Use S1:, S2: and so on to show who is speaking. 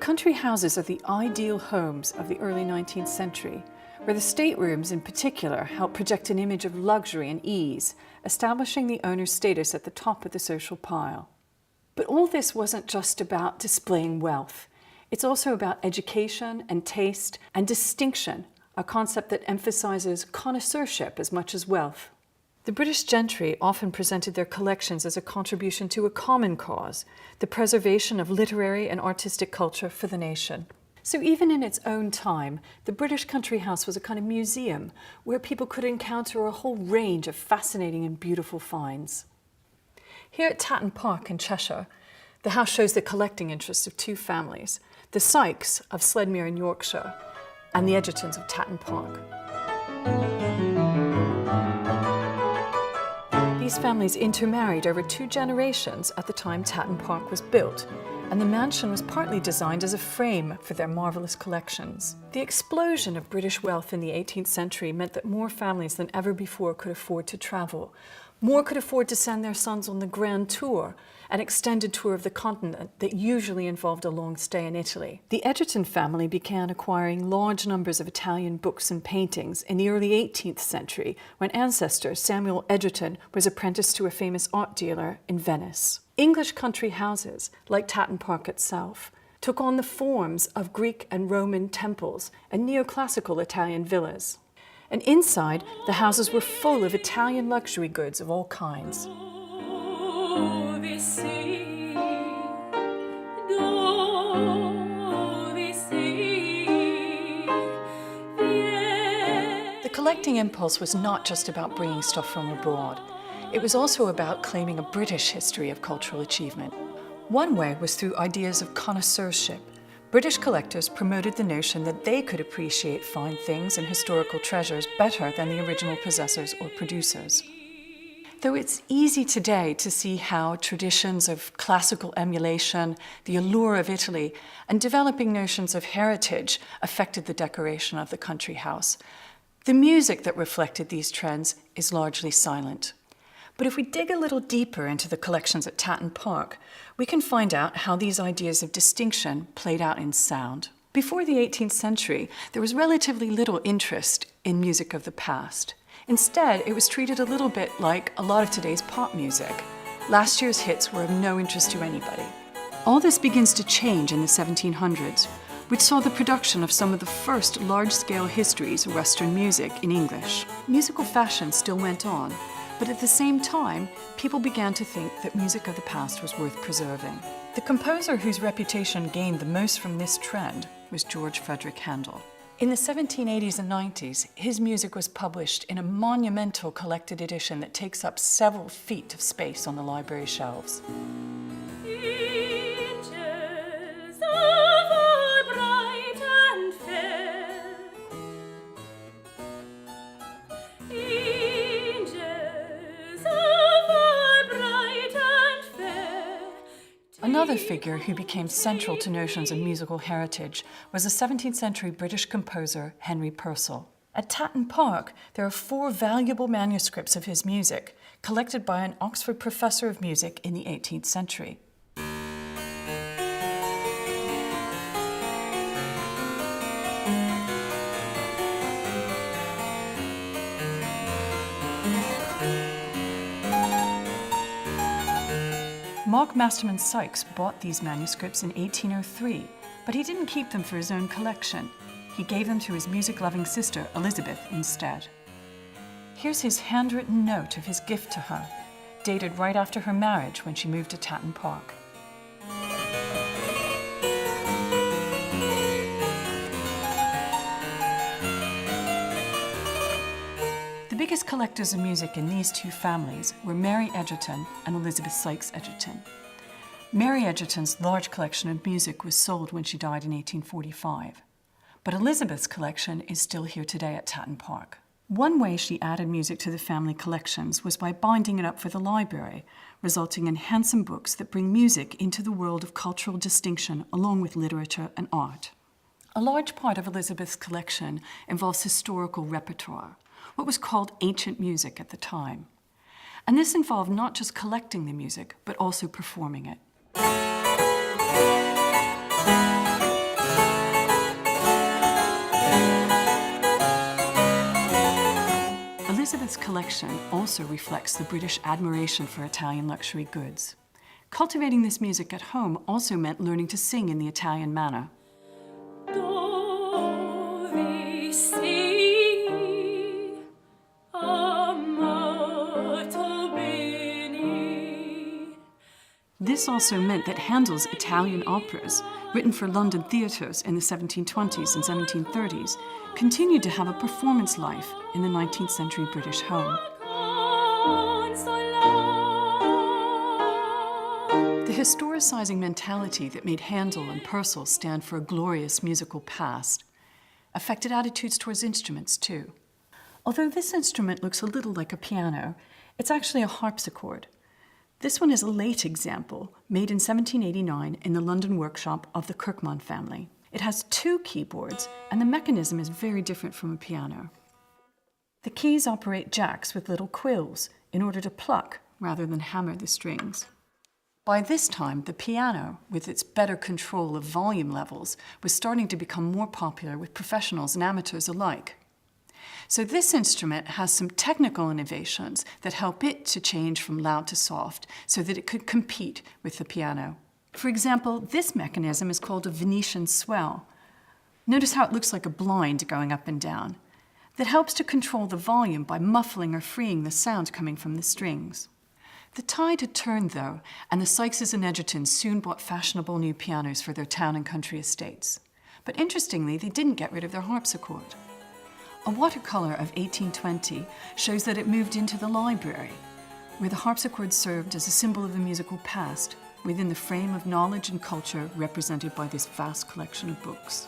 S1: Country houses are the ideal homes of the early 19th century, where the staterooms in particular help project an image of luxury and ease, establishing the owner's status at the top of the social pile. But all this wasn't just about displaying wealth. It's also about education and taste and distinction, a concept that emphasizes connoisseurship as much as wealth. The British gentry often presented their collections as a contribution to a common cause, the preservation of literary and artistic culture for the nation. So even in its own time, the British country house was a kind of museum where people could encounter a whole range of fascinating and beautiful finds. Here at Tatton Park in Cheshire, the house shows the collecting interests of two families, the Sykes of Sledmere in Yorkshire and the Egertons of Tatton Park. These families intermarried over 2 generations at the time Tatton Park was built, and the mansion was partly designed as a frame for their marvellous collections. The explosion of British wealth in the 18th century meant that more families than ever before could afford to travel. More could afford to send their sons on the grand tour, an extended tour of the continent that usually involved a long stay in Italy. The Egerton family began acquiring large numbers of Italian books and paintings in the early 18th century, when ancestor Samuel Egerton was apprenticed to a famous art dealer in Venice. English country houses, like Tatton Park itself, took on the forms of Greek and Roman temples and neoclassical Italian villas. And inside, the houses were full of Italian luxury goods of all kinds. The collecting impulse was not just about bringing stuff from abroad. It was also about claiming a British history of cultural achievement. One way was through ideas of connoisseurship. British collectors promoted the notion that they could appreciate fine things and historical treasures better than the original possessors or producers. Though it's easy today to see how traditions of classical emulation, the allure of Italy, and developing notions of heritage affected the decoration of the country house, the music that reflected these trends is largely silent. But if we dig a little deeper into the collections at Tatton Park, we can find out how these ideas of distinction played out in sound. Before the 18th century, there was relatively little interest in music of the past. Instead, it was treated a little bit like a lot of today's pop music. Last year's hits were of no interest to anybody. All this begins to change in the 1700s, which saw the production of some of the first large-scale histories of Western music in English. Musical fashion still went on, but at the same time, people began to think that music of the past was worth preserving. The composer whose reputation gained the most from this trend was George Frederick Handel. In the 1780s and 90s, his music was published in a monumental collected edition that takes up several feet of space on the library shelves. Another figure who became central to notions of musical heritage was the 17th century British composer Henry Purcell. At Tatton Park, there are 4 valuable manuscripts of his music, collected by an Oxford professor of music in the 18th century. Mark Masterman Sykes bought these manuscripts in 1803, but he didn't keep them for his own collection. He gave them to his music-loving sister, Elizabeth, instead. Here's his handwritten note of his gift to her, dated right after her marriage when she moved to Tatton Park. The biggest collectors of music in these 2 families were Mary Egerton and Elizabeth Sykes Egerton. Mary Egerton's large collection of music was sold when she died in 1845, but Elizabeth's collection is still here today at Tatton Park. One way she added music to the family collections was by binding it up for the library, resulting in handsome books that bring music into the world of cultural distinction along with literature and art. A large part of Elizabeth's collection involves historical repertoire, what was called ancient music at the time. And this involved not just collecting the music, but also performing it. collection also reflects the British admiration for Italian luxury goods. Cultivating this music at home also meant learning to sing in the Italian manner. This also meant that Handel's Italian operas, written for London theatres in the 1720s and 1730s, continued to have a performance life in the 19th century British home. The historicising mentality that made Handel and Purcell stand for a glorious musical past affected attitudes towards instruments too. Although this instrument looks a little like a piano, it's actually a harpsichord. This one is a late example, made in 1789 in the London workshop of the Kirkman family. It has 2 keyboards, and the mechanism is very different from a piano. The keys operate jacks with little quills in order to pluck rather than hammer the strings. By this time, the piano, with its better control of volume levels, was starting to become more popular with professionals and amateurs alike. So this instrument has some technical innovations that help it to change from loud to soft so that it could compete with the piano. For example, this mechanism is called a Venetian swell. Notice how it looks like a blind going up and down. That helps to control the volume by muffling or freeing the sound coming from the strings. The tide had turned, though, and the Sykeses and Egertons soon bought fashionable new pianos for their town and country estates. But interestingly, they didn't get rid of their harpsichord. A watercolour of 1820 shows that it moved into the library, where the harpsichord served as a symbol of the musical past, within the frame of knowledge and culture represented by this vast collection of books.